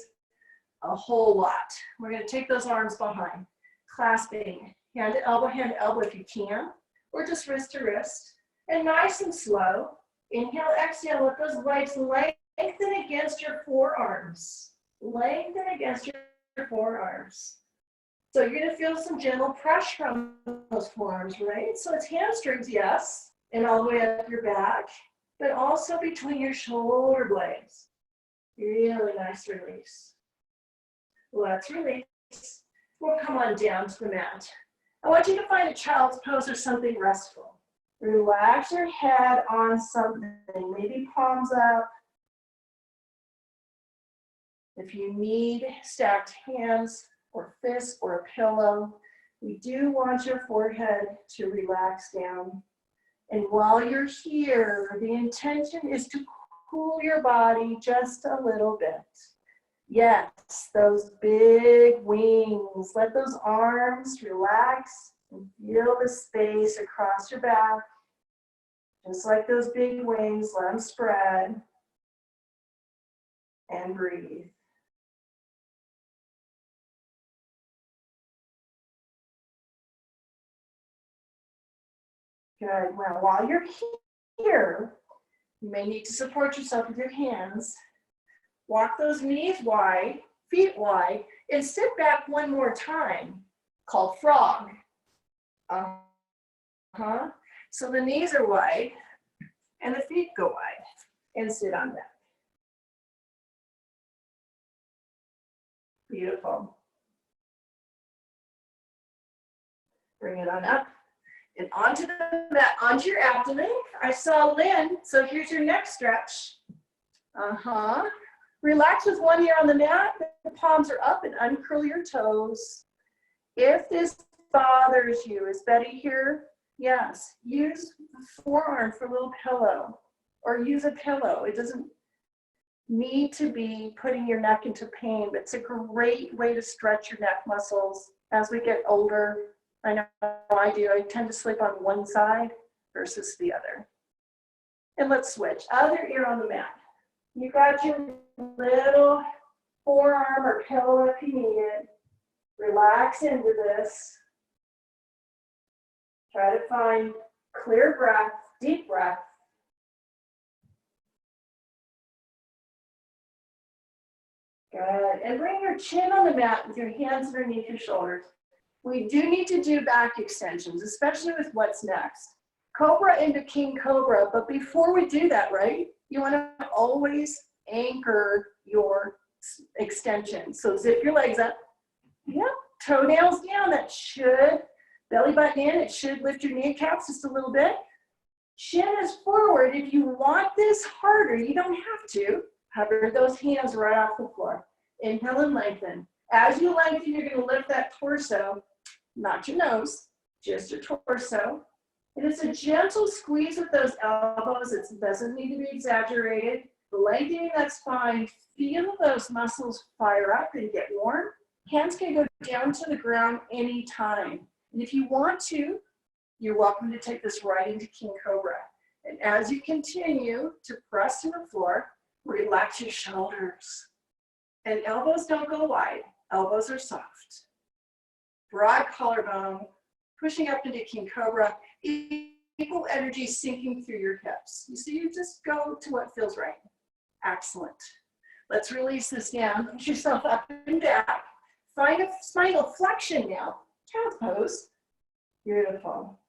a whole lot. We're going to take those arms behind, clasping, hand to elbow if you can, or just wrist to wrist. And nice and slow, inhale, exhale, let those legs lengthen against your forearms. Lengthen against your forearms. So you're going to feel some gentle pressure on those forearms, right? So it's hamstrings, yes, and all the way up your back, but also between your shoulder blades. Really nice release. Let's release. We'll come on down to the mat. I want you to find a child's pose or something restful. Relax your head on something, maybe palms up. If you need stacked hands or fists or a pillow, we do want your forehead to relax down. And while you're here, the intention is to cool your body just a little bit. Yes, those big wings. Let those arms relax and feel the space across your back. Just like those big wings, let them spread. And breathe. Good. Well, while you're here, you may need to support yourself with your hands. Walk those knees wide, feet wide, and sit back one more time, called frog. So the knees are wide, and the feet go wide, and sit on that. Beautiful. Bring it on up. And onto the mat, onto your abdomen. I saw Lynn, so here's your neck stretch. Relax with one ear on the mat, the palms are up and uncurl your toes. If this bothers you, is Betty here? Yes, use the forearm for a little pillow or use a pillow. It doesn't need to be putting your neck into pain, but it's a great way to stretch your neck muscles as we get older. I know I do. I tend to sleep on one side versus the other. And let's switch. Other ear on the mat. You got your little forearm or pillow if you need it. Relax into this. Try to find clear breath, deep breath. Good. And bring your chin on the mat with your hands underneath your shoulders. We do need to do back extensions, especially with what's next. Cobra into King Cobra, but before we do that, right, you want to always anchor your extension. So zip your legs up. Yep, toenails down. That should, belly button in, it should lift your kneecaps just a little bit. Chin is forward. If you want this harder, you don't have to. Hover those hands right off the floor. Inhale and lengthen. As you lengthen, you're going to lift that torso, not your nose, just your torso. And it's a gentle squeeze with those elbows. It doesn't need to be exaggerated. The lengthening, that's fine. Feel those muscles fire up and get warm. Hands can go down to the ground anytime. And if you want to, you're welcome to take this right into King Cobra. And as you continue to press to the floor, relax your shoulders. And elbows don't go wide. Elbows are soft. Broad collarbone, pushing up into King Cobra. Equal energy sinking through your hips. You see, you just go to what feels right. Excellent. Let's release this down. Push yourself up and back. Find a spinal flexion now. Child's pose. Beautiful.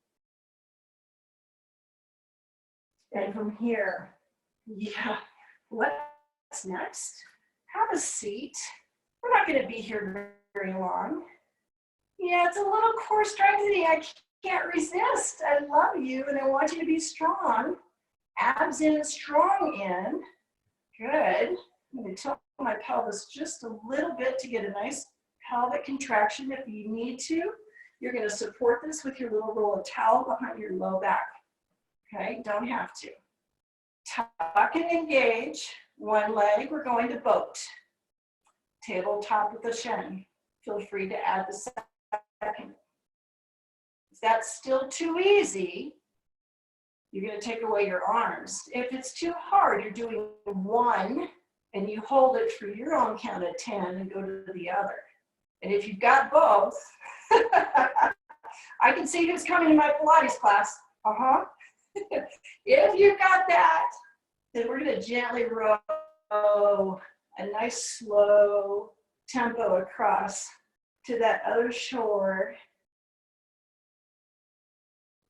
And from here, yeah, what's next? Have a seat. We're not going to be here very long. Yeah, it's a little core strengthening. I can't resist. I love you and I want you to be strong. Abs in, strong in. Good. I'm going to tilt my pelvis just a little bit to get a nice pelvic contraction if you need to. You're going to support this with your little roll of towel behind your low back. Okay, don't have to. Tuck and engage. One leg, we're going to boat. Tabletop with the shin. Feel free to add the second. If that's still too easy, you're going to take away your arms. If it's too hard, you're doing one, and you hold it for your own count of 10 and go to the other. And if you've got both, I can see who's coming to my Pilates class. If you've got that, then we're going to gently row a nice slow tempo across to that other shore.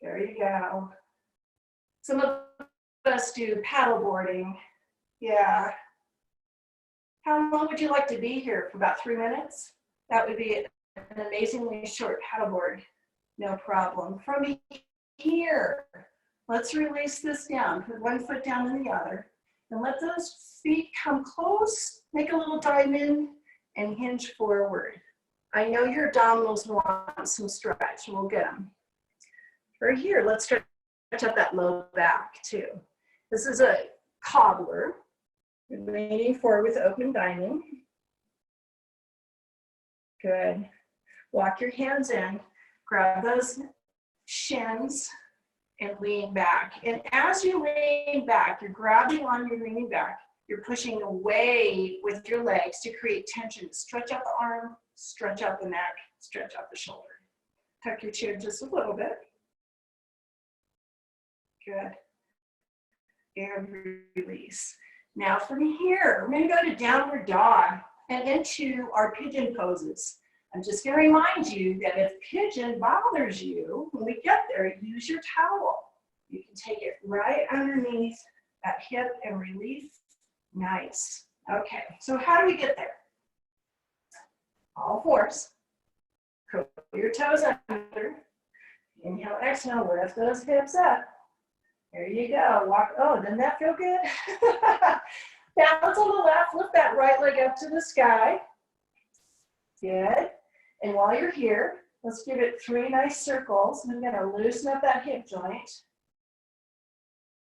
There you go. Some of us do paddleboarding. Yeah. How long would you like to be here? For about 3 minutes? That would be an amazingly short paddleboard. No problem. From here, let's release this down. Put one foot down in the other. And let those feet come close. Make a little diamond and hinge forward. I know your abdominals want some stretch. We'll get them. For here, let's stretch up that low back too. This is a cobbler. Leaning forward with open diamond. Good. Walk your hands in. Grab those shins and lean back. And as you lean back, you're grabbing on your leaning back. You're pushing away with your legs to create tension. Stretch out the arm, stretch out the neck, stretch out the shoulder. Tuck your chin just a little bit. Good. And release. Now from here, we're going to go to downward dog and into our pigeon poses. I'm just going to remind you that if pigeon bothers you, when we get there, use your towel. You can take it right underneath that hip and release. Nice. Okay, so how do we get there? All fours. Curl your toes under. Inhale, exhale, lift those hips up. There you go. Walk. Oh, didn't that feel good? Balance on the left. Lift that right leg up to the sky. Good. And while you're here, let's give it 3 nice circles. I'm going to loosen up that hip joint.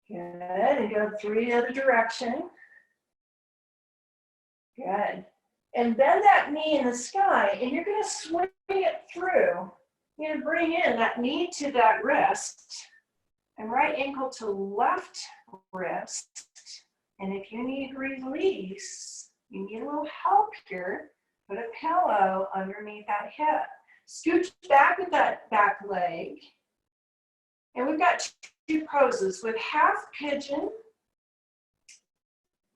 Good. And go 3 the other direction. Good. And bend that knee in the sky, and you're going to swing it through. You're going to bring in that knee to that wrist, and right ankle to left wrist. And if you need release, you need a little help here, put a pillow underneath that hip. Scooch back with that back leg. And we've got 2 poses with half pigeon.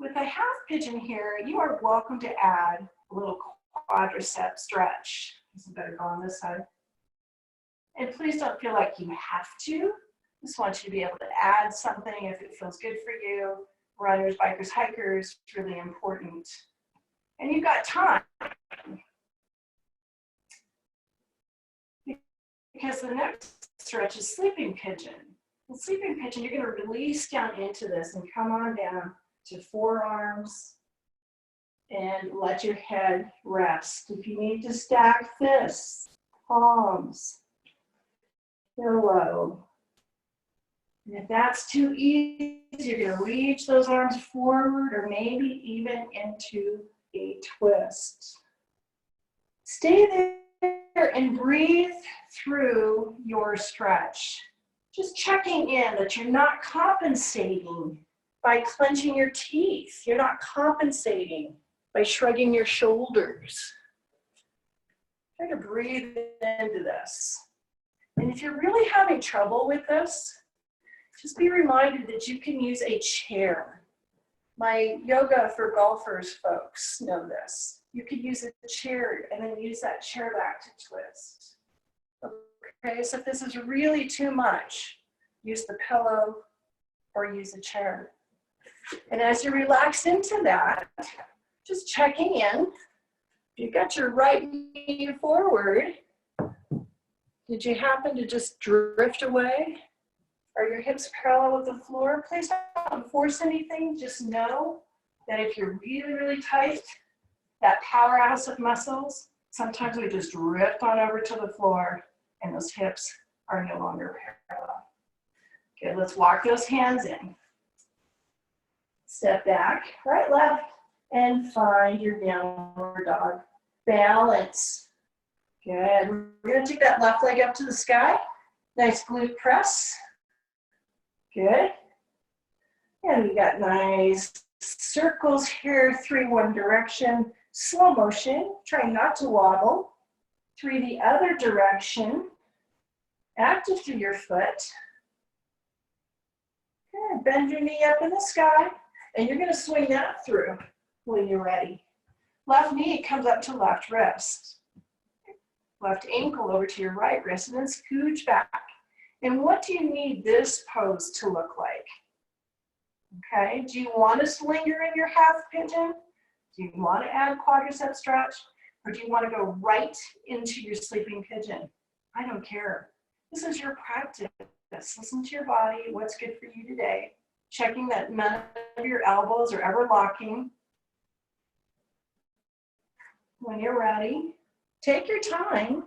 With a half pigeon here, you are welcome to add a little quadricep stretch. This is better go on this side. And please don't feel like you have to. Just want you to be able to add something if it feels good for you. Runners, bikers, hikers, it's really important. And you've got time. Because the next stretch is sleeping pigeon. In sleeping pigeon, you're going to release down into this and come on down to forearms and let your head rest. If you need to stack fists, palms, pillow. And if that's too easy, you're going to reach those arms forward or maybe even into a twist. Stay there and breathe through your stretch. Just checking in that you're not compensating by clenching your teeth. You're not compensating by shrugging your shoulders. Try to breathe into this. And if you're really having trouble with this, just be reminded that you can use a chair. My yoga for golfers folks know this. You could use a chair and then use that chair back to twist. Okay, so if this is really too much, use the pillow or use a chair. And as you relax into that, just checking in. You've got your right knee forward. Did you happen to just drift away? Are your hips parallel with the floor? Please don't force anything. Just know that if you're really, really tight, that powerhouse of muscles, sometimes we just drift on over to the floor and those hips are no longer parallel. Good, let's walk those hands in. Step back, right, left, and find your downward dog. Balance. Good. We're going to take that left leg up to the sky. Nice glute press. Good. And we got nice circles here, 3 one direction, slow motion, try not to wobble. 3 the other direction, active through your foot. Good. Bend your knee up in the sky, and you're going to swing that through when you're ready. Left knee comes up to left wrist. Left ankle over to your right wrist, and then scooch back. And what do you need this pose to look like? Okay, do you want to linger in your half pigeon? Do you want to add a quadricep stretch? Or do you want to go right into your sleeping pigeon? I don't care. This is your practice. Listen to your body, what's good for you today. Checking that none of your elbows are ever locking. When you're ready, take your time,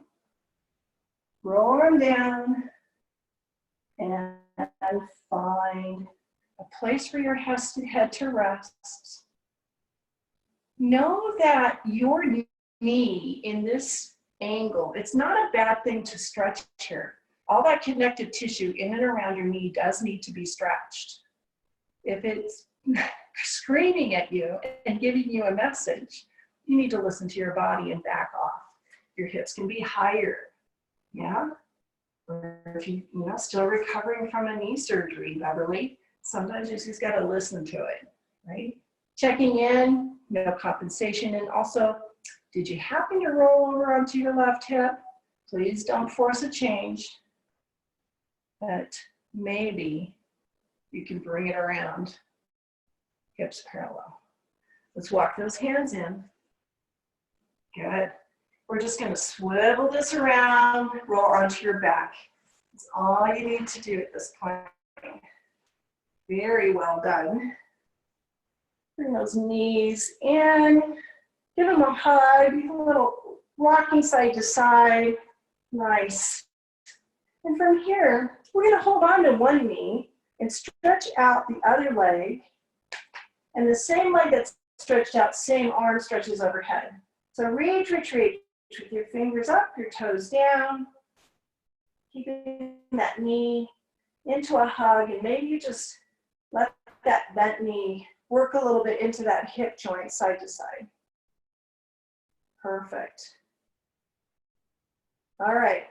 roll them down, and find a place for your head to rest. Know that your knee in this angle, it's not a bad thing to stretch here. All that connective tissue in and around your knee does need to be stretched. If it's screaming at you and giving you a message, you need to listen to your body and back off. Your hips can be higher, yeah? Or if you still recovering from a knee surgery, Beverly, sometimes you just gotta listen to it, right? Checking in, no compensation, and also, did you happen to roll over onto your left hip? Please don't force a change, but maybe you can bring it around, hips parallel. Let's walk those hands in. Good. We're just gonna swivel this around, roll onto your back. That's all you need to do at this point. Very well done. Bring those knees in, give them a hug, a little rocking side to side. Nice. And from here, we're gonna hold on to one knee and stretch out the other leg. And the same leg that's stretched out, same arm stretches overhead. So reach with your fingers up, your toes down, keeping that knee into a hug, and maybe you just let that bent knee work a little bit into that hip joint side to side. Perfect. All right,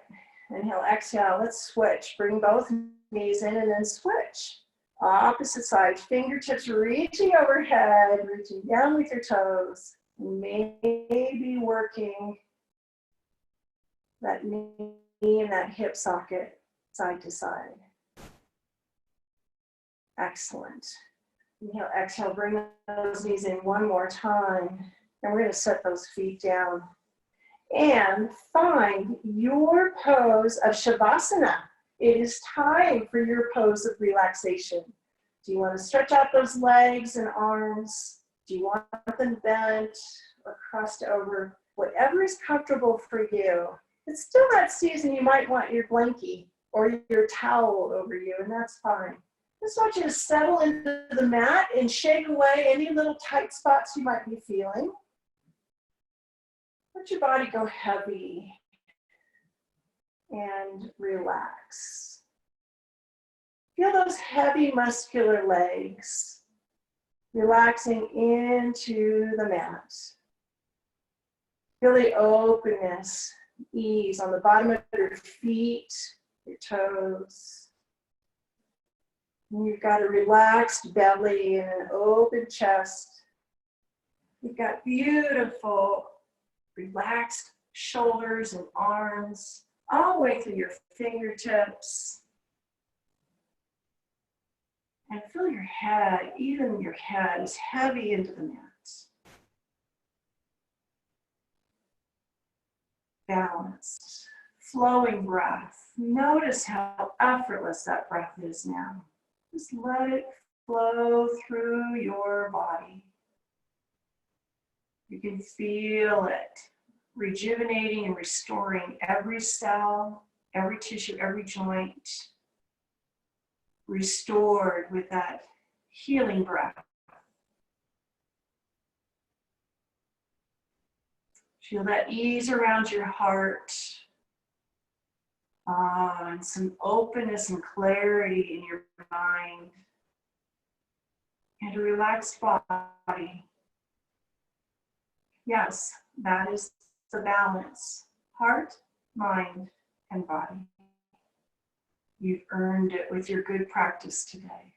inhale, exhale, let's switch. Bring both knees in and then switch. Opposite side, fingertips reaching overhead, reaching down with your toes. Maybe working that knee and that hip socket side to side. Excellent. Inhale, exhale, bring those knees in one more time. And we're going to set those feet down. And find your pose of Shavasana. It is time for your pose of relaxation. Do you want to stretch out those legs and arms? Do you want them bent or crossed over? Whatever is comfortable for you. It's still that season you might want your blankie or your towel over you, and that's fine. Just want you to settle into the mat and shake away any little tight spots you might be feeling. Let your body go heavy and relax. Feel those heavy muscular legs relaxing into the mat. Feel the openness, ease on the bottom of your feet, your toes. And you've got a relaxed belly and an open chest. You've got beautiful, relaxed shoulders and arms, all the way through your fingertips. And feel your head, even your head is heavy into the mat. Balanced, flowing breath. Notice how effortless that breath is now. Just let it flow through your body. You can feel it rejuvenating and restoring every cell, every tissue, every joint. Restored with that healing breath Feel that ease around your heart. And some openness and clarity in your mind. And a relaxed body. Yes, that is the balance. Heart, mind, and body. You've earned it with your good practice today.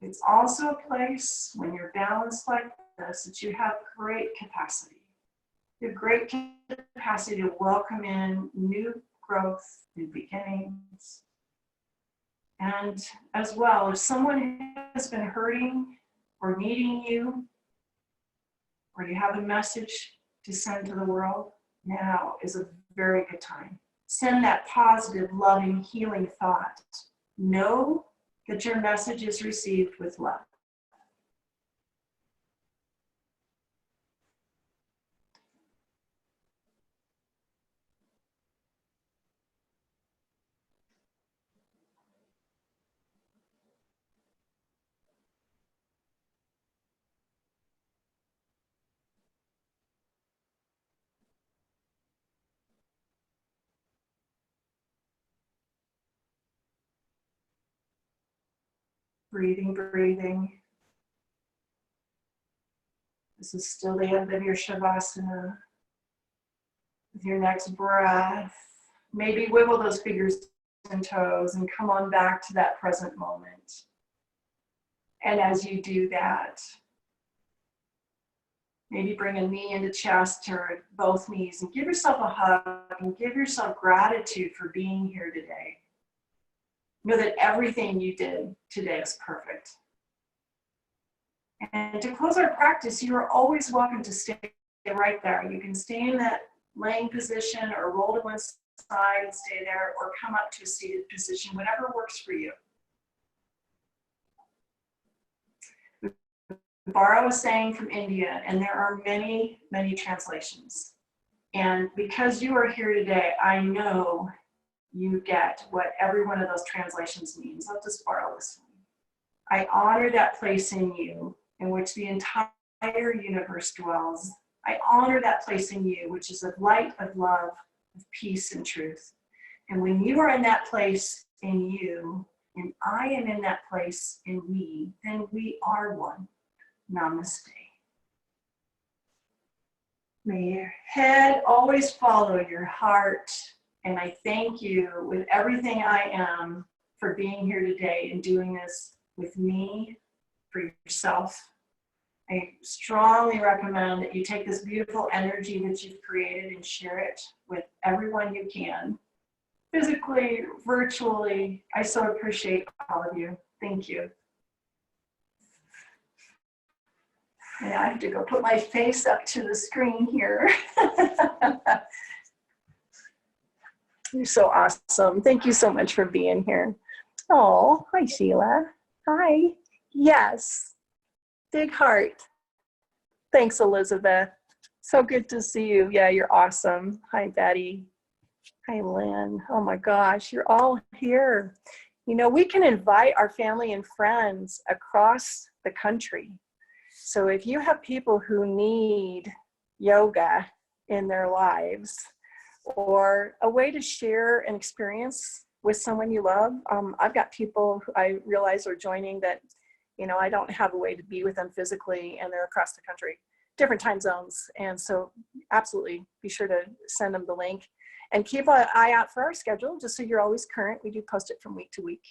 It's also a place when you're balanced like this that you have great capacity. You have great capacity to welcome in new growth, new beginnings. And as well, if someone has been hurting or needing you, or you have a message to send to the world, now is a very good time. Send that positive, loving, healing thought. Know that your message is received with love. Breathing, breathing. This is still the end of your Shavasana. With your next breath, maybe wiggle those fingers and toes and come on back to that present moment. And as you do that, maybe bring a knee into chest or both knees and give yourself a hug and give yourself gratitude for being here today. Know that everything you did today is perfect. And to close our practice, you are always welcome to stay right there. You can stay in that laying position or roll to one side and stay there, or come up to a seated position, whatever works for you. Borrow a saying from India, and there are many, many translations. And because you are here today, I know you get what every one of those translations means. I'll just borrow this one. I honor that place in you in which the entire universe dwells. I honor that place in you, which is of light, of love, of peace and truth. And when you are in that place in you, and I am in that place in me, then we are one. Namaste. May your head always follow your heart. And I thank you with everything I am for being here today and doing this with me, for yourself. I strongly recommend that you take this beautiful energy that you've created and share it with everyone you can. Physically, virtually, I so appreciate all of you. Thank you. And I have to go put my face up to the screen here. You're so awesome. Thank you so much for being here. Oh, hi, Sheila. Hi. Yes. Big heart. Thanks, Elizabeth. So good to see you. Yeah, you're awesome. Hi, Betty. Hi, Lynn. Oh my gosh, you're all here. You know, we can invite our family and friends across the country. So if you have people who need yoga in their lives, or a way to share an experience with someone you love, I've got people who I realize are joining that, you know, I don't have a way to be with them physically, and they're across the country, different time zones. And so absolutely be sure to send them the link, and keep an eye out for our schedule, just so you're always current. We do post it from week to week.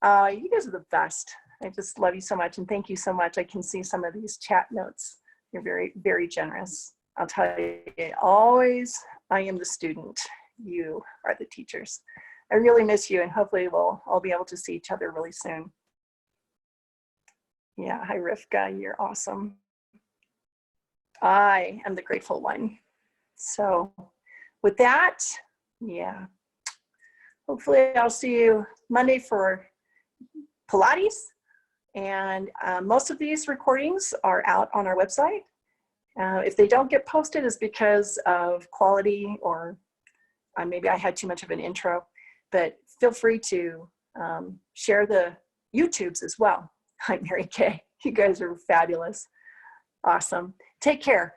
You guys are the best. I just love you so much, and thank you so much. I can see some of these chat notes. You're very, very generous. I'll tell you, always, I am the student. You are the teachers. I really miss you, and hopefully we'll all be able to see each other really soon. Yeah, hi Rivka, you're awesome. I am the grateful one. So with that, yeah, hopefully I'll see you Monday for Pilates. And most of these recordings are out on our website. If they don't get posted, it's because of quality, or maybe I had too much of an intro, but feel free to share the YouTubes as well. Hi, Mary Kay. You guys are fabulous. Awesome. Take care.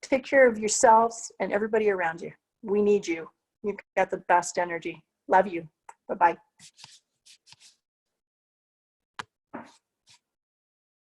Take care of yourselves and everybody around you. We need you. You've got the best energy. Love you. Bye-bye.